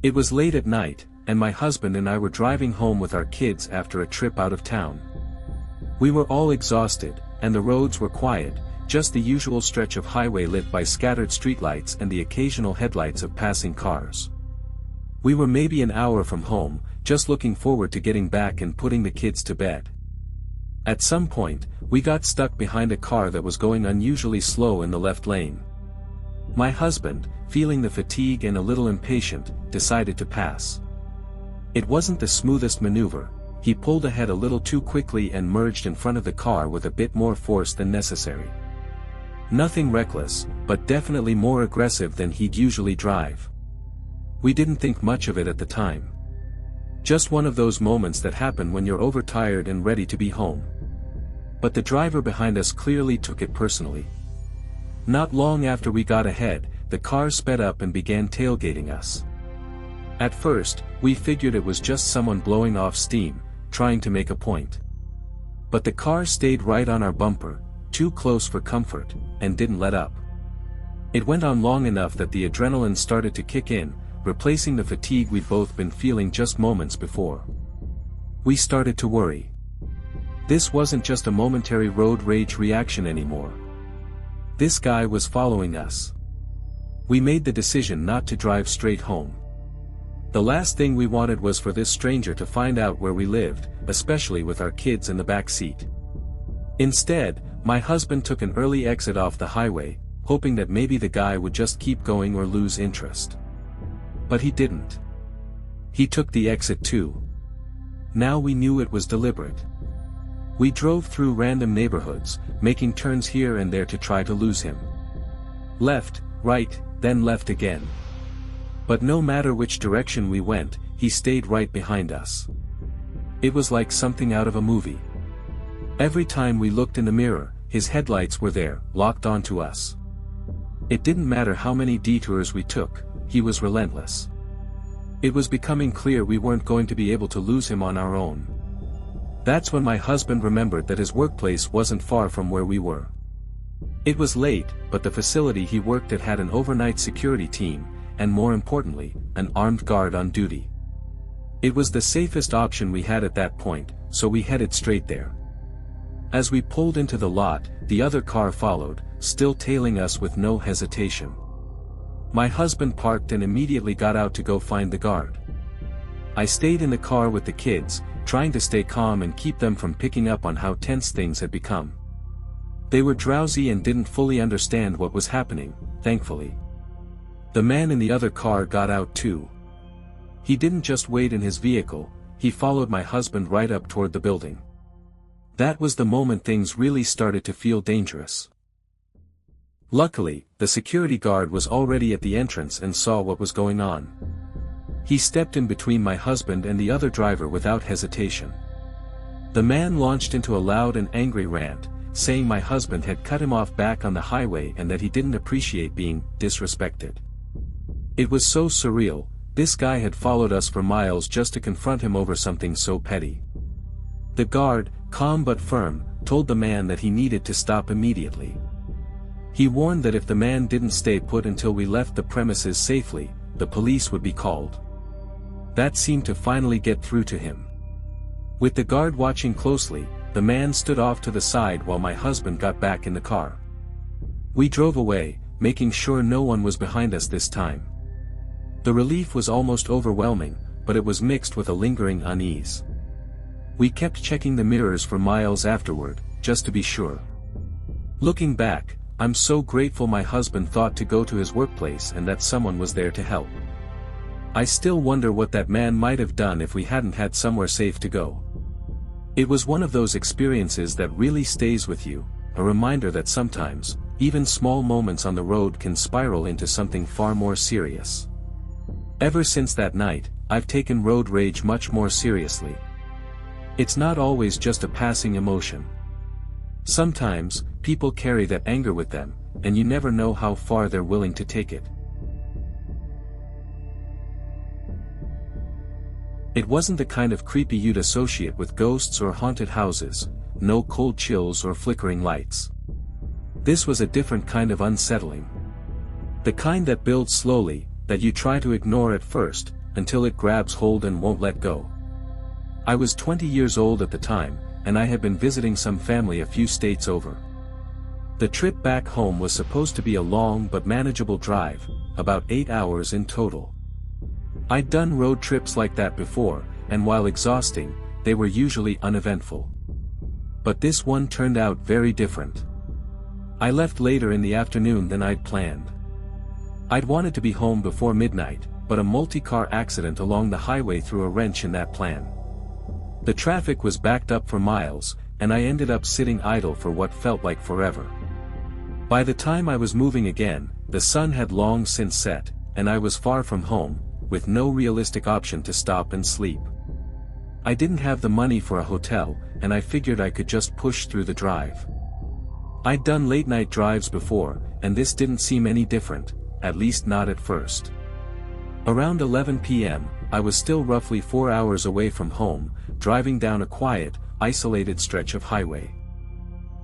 It was late at night, and my husband and I were driving home with our kids after a trip out of town. We were all exhausted, and the roads were quiet, just the usual stretch of highway lit by scattered streetlights and the occasional headlights of passing cars. We were maybe an hour from home, just looking forward to getting back and putting the kids to bed. At some point, we got stuck behind a car that was going unusually slow in the left lane. My husband, feeling the fatigue and a little impatient, decided to pass. It wasn't the smoothest maneuver. He pulled ahead a little too quickly and merged in front of the car with a bit more force than necessary. Nothing reckless, but definitely more aggressive than he'd usually drive. We didn't think much of it at the time. Just one of those moments that happen when you're overtired and ready to be home. But the driver behind us clearly took it personally. Not long after we got ahead, the car sped up and began tailgating us. At first, we figured it was just someone blowing off steam, trying to make a point. But the car stayed right on our bumper, too close for comfort, and didn't let up. It went on long enough that the adrenaline started to kick in, replacing the fatigue we'd both been feeling just moments before. We started to worry. This wasn't just a momentary road rage reaction anymore. This guy was following us. We made the decision not to drive straight home. The last thing we wanted was for this stranger to find out where we lived, especially with our kids in the back seat. Instead, my husband took an early exit off the highway, hoping that maybe the guy would just keep going or lose interest. But he didn't. He took the exit too. Now we knew it was deliberate. We drove through random neighborhoods, making turns here and there to try to lose him. Left, right, then left again. But no matter which direction we went, he stayed right behind us. It was like something out of a movie. Every time we looked in the mirror, his headlights were there, locked onto us. It didn't matter how many detours we took, he was relentless. It was becoming clear we weren't going to be able to lose him on our own. That's when my husband remembered that his workplace wasn't far from where we were. It was late, but the facility he worked at had an overnight security team, and more importantly, an armed guard on duty. It was the safest option we had at that point, so we headed straight there. As we pulled into the lot, the other car followed, still tailing us with no hesitation. My husband parked and immediately got out to go find the guard. I stayed in the car with the kids, trying to stay calm and keep them from picking up on how tense things had become. They were drowsy and didn't fully understand what was happening, thankfully. The man in the other car got out too. He didn't just wait in his vehicle, he followed my husband right up toward the building. That was the moment things really started to feel dangerous. Luckily, the security guard was already at the entrance and saw what was going on. He stepped in between my husband and the other driver without hesitation. The man launched into a loud and angry rant, saying my husband had cut him off back on the highway and that he didn't appreciate being disrespected. It was so surreal, this guy had followed us for miles just to confront him over something so petty. The guard, calm but firm, told the man that he needed to stop immediately. He warned that if the man didn't stay put until we left the premises safely, the police would be called. That seemed to finally get through to him. With the guard watching closely, the man stood off to the side while my husband got back in the car. We drove away, making sure no one was behind us this time. The relief was almost overwhelming, but it was mixed with a lingering unease. We kept checking the mirrors for miles afterward, just to be sure. Looking back, I'm so grateful my husband thought to go to his workplace and that someone was there to help. I still wonder what that man might have done if we hadn't had somewhere safe to go. It was one of those experiences that really stays with you, a reminder that sometimes, even small moments on the road can spiral into something far more serious. Ever since that night, I've taken road rage much more seriously. It's not always just a passing emotion. Sometimes, people carry that anger with them, and you never know how far they're willing to take it. It wasn't the kind of creepy you'd associate with ghosts or haunted houses, no cold chills or flickering lights. This was a different kind of unsettling. The kind that builds slowly, that you try to ignore at first, until it grabs hold and won't let go. I was 20 years old at the time, and I had been visiting some family a few states over. The trip back home was supposed to be a long but manageable drive, about 8 hours in total. I'd done road trips like that before, and while exhausting, they were usually uneventful. But this one turned out very different. I left later in the afternoon than I'd planned. I'd wanted to be home before midnight, but a multi-car accident along the highway threw a wrench in that plan. The traffic was backed up for miles, and I ended up sitting idle for what felt like forever. By the time I was moving again, the sun had long since set, and I was far from home, with no realistic option to stop and sleep. I didn't have the money for a hotel, and I figured I could just push through the drive. I'd done late-night drives before, and this didn't seem any different, at least not at first. Around 11 p.m., I was still roughly 4 hours away from home, driving down a quiet, isolated stretch of highway.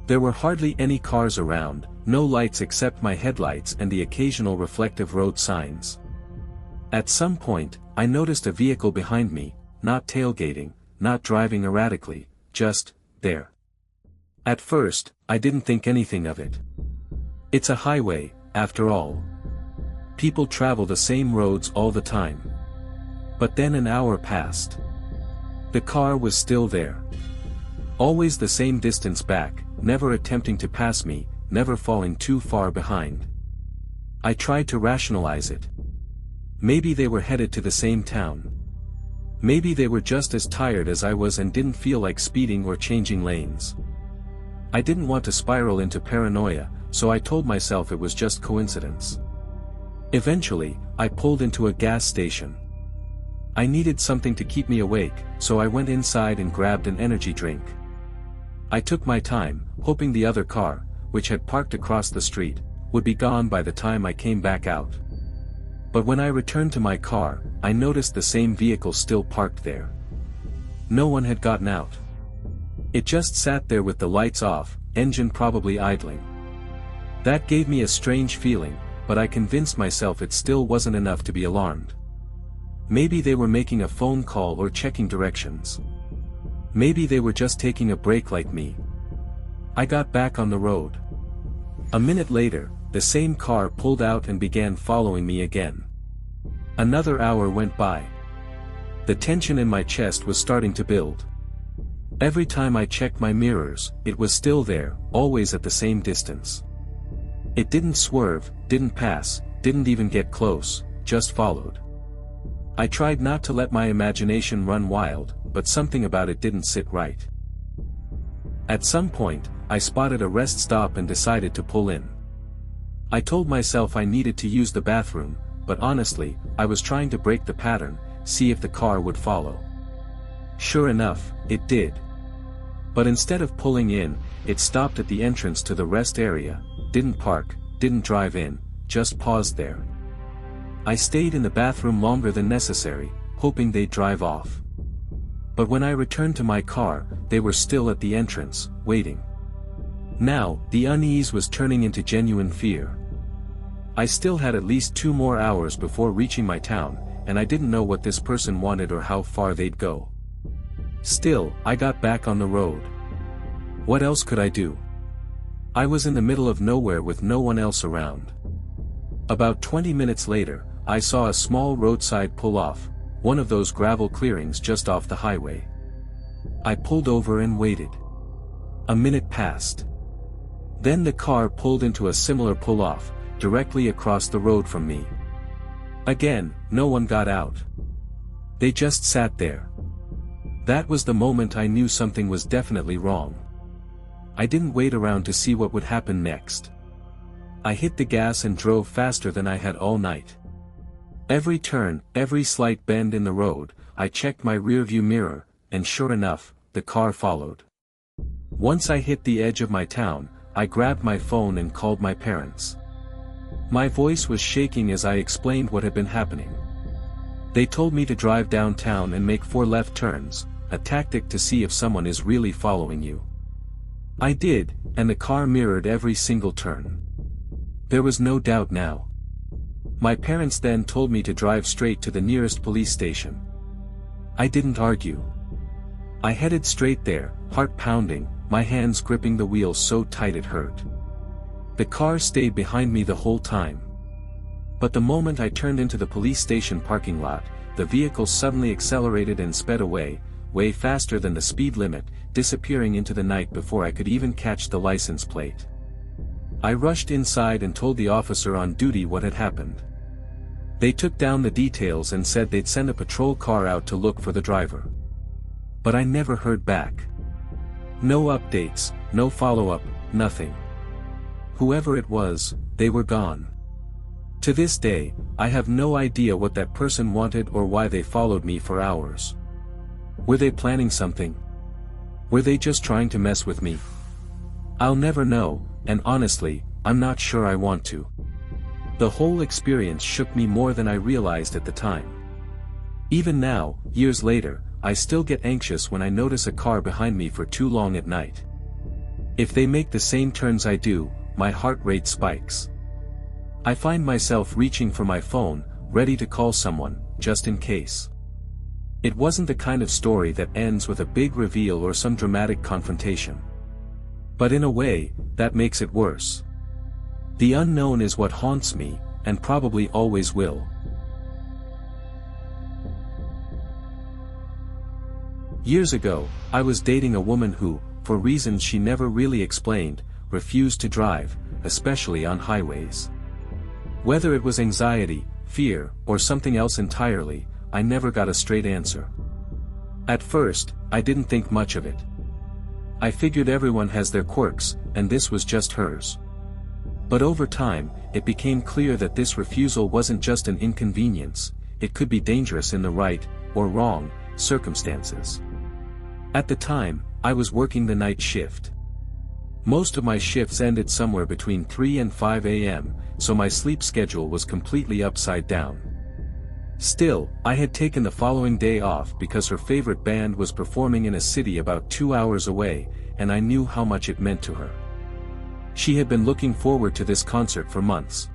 There were hardly any cars around, no lights except my headlights and the occasional reflective road signs. At some point, I noticed a vehicle behind me, not tailgating, not driving erratically, just there. At first, I didn't think anything of it. It's a highway, after all. People travel the same roads all the time. But then an hour passed. The car was still there. Always the same distance back, never attempting to pass me, never falling too far behind. I tried to rationalize it. Maybe they were headed to the same town. Maybe they were just as tired as I was and didn't feel like speeding or changing lanes. I didn't want to spiral into paranoia, so I told myself it was just coincidence. Eventually, I pulled into a gas station. I needed something to keep me awake, so I went inside and grabbed an energy drink. I took my time, hoping the other car, which had parked across the street, would be gone by the time I came back out. But when I returned to my car, I noticed the same vehicle still parked there. No one had gotten out. It just sat there with the lights off, engine probably idling. That gave me a strange feeling, but I convinced myself it still wasn't enough to be alarmed. Maybe they were making a phone call or checking directions. Maybe they were just taking a break like me. I got back on the road. A minute later, the same car pulled out and began following me again. Another hour went by. The tension in my chest was starting to build. Every time I checked my mirrors, it was still there, always at the same distance. It didn't swerve, didn't pass, didn't even get close, just followed. I tried not to let my imagination run wild, but something about it didn't sit right. At some point, I spotted a rest stop and decided to pull in. I told myself I needed to use the bathroom, but honestly, I was trying to break the pattern, see if the car would follow. Sure enough, it did. But instead of pulling in, it stopped at the entrance to the rest area, didn't park, didn't drive in, just paused there. I stayed in the bathroom longer than necessary, hoping they'd drive off. But when I returned to my car, they were still at the entrance, waiting. Now, the unease was turning into genuine fear. I still had at least 2 more hours before reaching my town, and I didn't know what this person wanted or how far they'd go. Still, I got back on the road. What else could I do? I was in the middle of nowhere with no one else around. About 20 minutes later, I saw a small roadside pull-off, one of those gravel clearings just off the highway. I pulled over and waited. A minute passed. Then the car pulled into a similar pull-off, directly across the road from me. Again, no one got out. They just sat there. That was the moment I knew something was definitely wrong. I didn't wait around to see what would happen next. I hit the gas and drove faster than I had all night. Every turn, every slight bend in the road, I checked my rearview mirror, and sure enough, the car followed. Once I hit the edge of my town, I grabbed my phone and called my parents. My voice was shaking as I explained what had been happening. They told me to drive downtown and make 4 left turns, a tactic to see if someone is really following you. I did, and the car mirrored every single turn. There was no doubt now. My parents then told me to drive straight to the nearest police station. I didn't argue. I headed straight there, heart pounding, my hands gripping the wheel so tight it hurt. The car stayed behind me the whole time. But the moment I turned into the police station parking lot, the vehicle suddenly accelerated and sped away, way faster than the speed limit, disappearing into the night before I could even catch the license plate. I rushed inside and told the officer on duty what had happened. They took down the details and said they'd send a patrol car out to look for the driver. But I never heard back. No updates, no follow-up, nothing. Whoever it was, they were gone. To this day, I have no idea what that person wanted or why they followed me for hours. Were they planning something? Were they just trying to mess with me? I'll never know, and honestly, I'm not sure I want to. The whole experience shook me more than I realized at the time. Even now, years later, I still get anxious when I notice a car behind me for too long at night. If they make the same turns I do, my heart rate spikes. I find myself reaching for my phone, ready to call someone, just in case. It wasn't the kind of story that ends with a big reveal or some dramatic confrontation. But in a way, that makes it worse. The unknown is what haunts me, and probably always will. Years ago, I was dating a woman who, for reasons she never really explained, refused to drive, especially on highways. Whether it was anxiety, fear, or something else entirely, I never got a straight answer. At first, I didn't think much of it. I figured everyone has their quirks, and this was just hers. But over time, it became clear that this refusal wasn't just an inconvenience, it could be dangerous in the right, or wrong, circumstances. At the time, I was working the night shift. Most of my shifts ended somewhere between 3 and 5 a.m., so my sleep schedule was completely upside down. Still, I had taken the following day off because her favorite band was performing in a city about 2 hours away, and I knew how much it meant to her. She had been looking forward to this concert for months.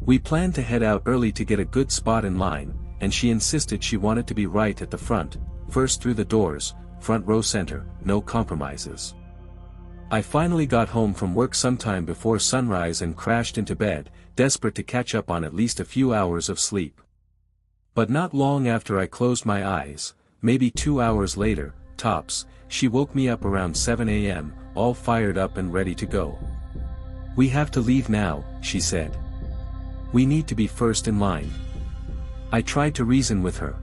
We planned to head out early to get a good spot in line, and she insisted she wanted to be right at the front, first through the doors, front row center, no compromises. I finally got home from work sometime before sunrise and crashed into bed, desperate to catch up on at least a few hours of sleep. But not long after I closed my eyes, maybe 2 hours later, tops, she woke me up around 7 a.m., all fired up and ready to go. "We have to leave now," she said. "We need to be first in line." I tried to reason with her.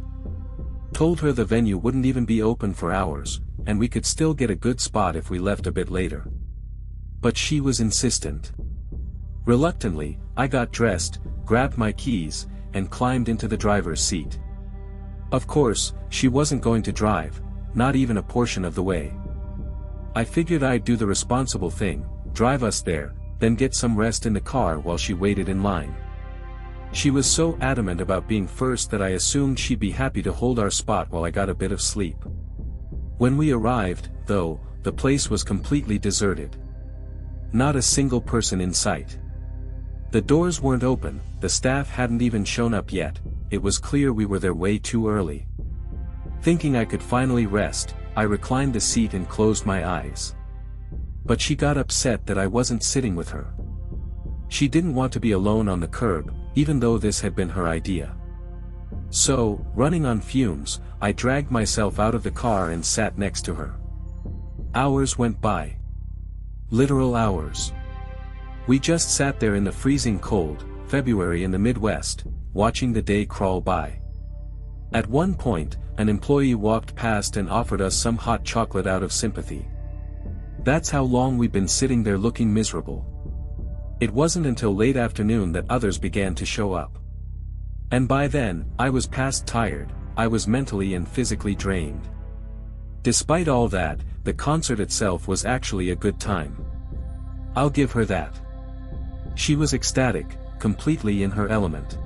Told her the venue wouldn't even be open for hours, and we could still get a good spot if we left a bit later. But she was insistent. Reluctantly, I got dressed, grabbed my keys, and climbed into the driver's seat. Of course, she wasn't going to drive, not even a portion of the way. I figured I'd do the responsible thing, drive us there, then get some rest in the car while she waited in line. She was so adamant about being first that I assumed she'd be happy to hold our spot while I got a bit of sleep. When we arrived, though, the place was completely deserted. Not a single person in sight. The doors weren't open, the staff hadn't even shown up yet, it was clear we were there way too early. Thinking I could finally rest, I reclined the seat and closed my eyes. But she got upset that I wasn't sitting with her. She didn't want to be alone on the curb, even though this had been her idea. So, running on fumes, I dragged myself out of the car and sat next to her. Hours went by. Literal hours. We just sat there in the freezing cold, February in the Midwest, watching the day crawl by. At one point, an employee walked past and offered us some hot chocolate out of sympathy. That's how long we'd been sitting there looking miserable. It wasn't until late afternoon that others began to show up. And by then, I was past tired, I was mentally and physically drained. Despite all that, the concert itself was actually a good time. I'll give her that. She was ecstatic, completely in her element.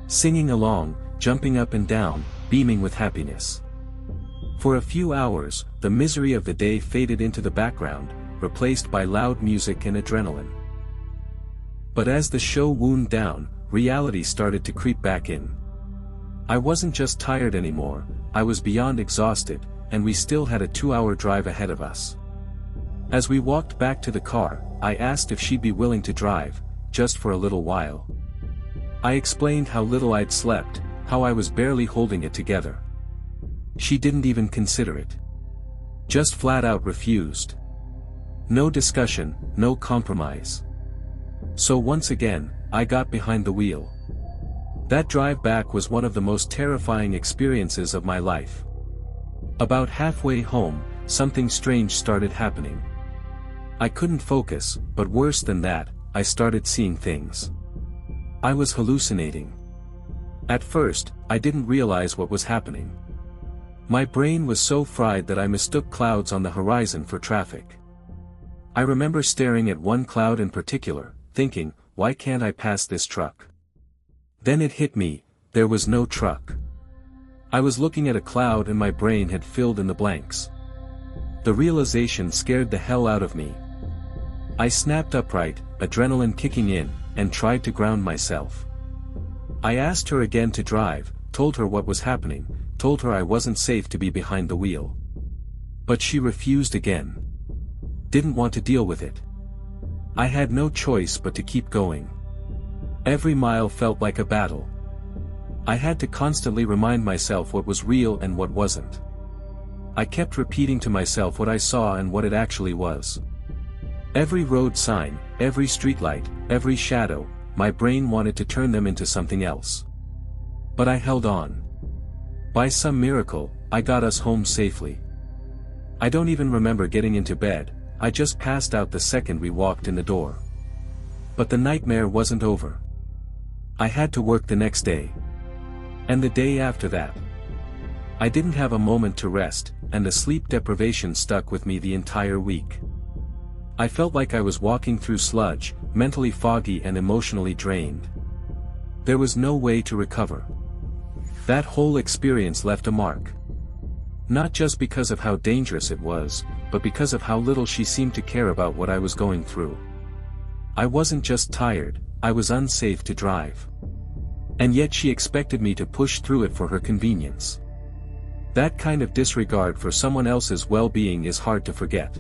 Singing along, jumping up and down, beaming with happiness. For a few hours, the misery of the day faded into the background, replaced by loud music and adrenaline. But as the show wound down, reality started to creep back in. I wasn't just tired anymore, I was beyond exhausted, and we still had a 2-hour drive ahead of us. As we walked back to the car, I asked if she'd be willing to drive, just for a little while. I explained how little I'd slept, how I was barely holding it together. She didn't even consider it. Just flat out refused. No discussion, no compromise. So once again, I got behind the wheel. That drive back was one of the most terrifying experiences of my life. About halfway home, something strange started happening. I couldn't focus, but worse than that, I started seeing things. I was hallucinating. At first, I didn't realize what was happening. My brain was so fried that I mistook clouds on the horizon for traffic. I remember staring at one cloud in particular, thinking, why can't I pass this truck? Then it hit me, there was no truck. I was looking at a cloud and my brain had filled in the blanks. The realization scared the hell out of me. I snapped upright, adrenaline kicking in, and tried to ground myself. I asked her again to drive, told her what was happening, told her I wasn't safe to be behind the wheel. But she refused again. Didn't want to deal with it. I had no choice but to keep going. Every mile felt like a battle. I had to constantly remind myself what was real and what wasn't. I kept repeating to myself what I saw and what it actually was. Every road sign, every streetlight, every shadow, my brain wanted to turn them into something else. But I held on. By some miracle, I got us home safely. I don't even remember getting into bed, I just passed out the second we walked in the door. But the nightmare wasn't over. I had to work the next day. And the day after that. I didn't have a moment to rest, and the sleep deprivation stuck with me the entire week. I felt like I was walking through sludge, mentally foggy and emotionally drained. There was no way to recover. That whole experience left a mark. Not just because of how dangerous it was, but because of how little she seemed to care about what I was going through. I wasn't just tired, I was unsafe to drive. And yet she expected me to push through it for her convenience. That kind of disregard for someone else's well-being is hard to forget.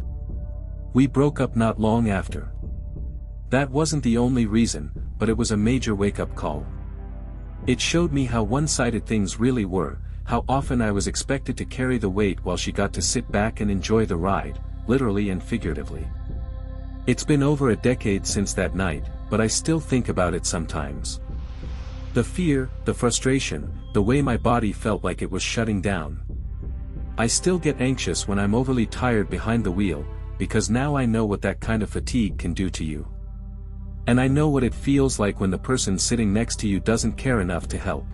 We broke up not long after. That wasn't the only reason, but it was a major wake-up call. It showed me how one-sided things really were, how often I was expected to carry the weight while she got to sit back and enjoy the ride, literally and figuratively. It's been over a decade since that night, but I still think about it sometimes. The fear, the frustration, the way my body felt like it was shutting down. I still get anxious when I'm overly tired behind the wheel, because now I know what that kind of fatigue can do to you. And I know what it feels like when the person sitting next to you doesn't care enough to help.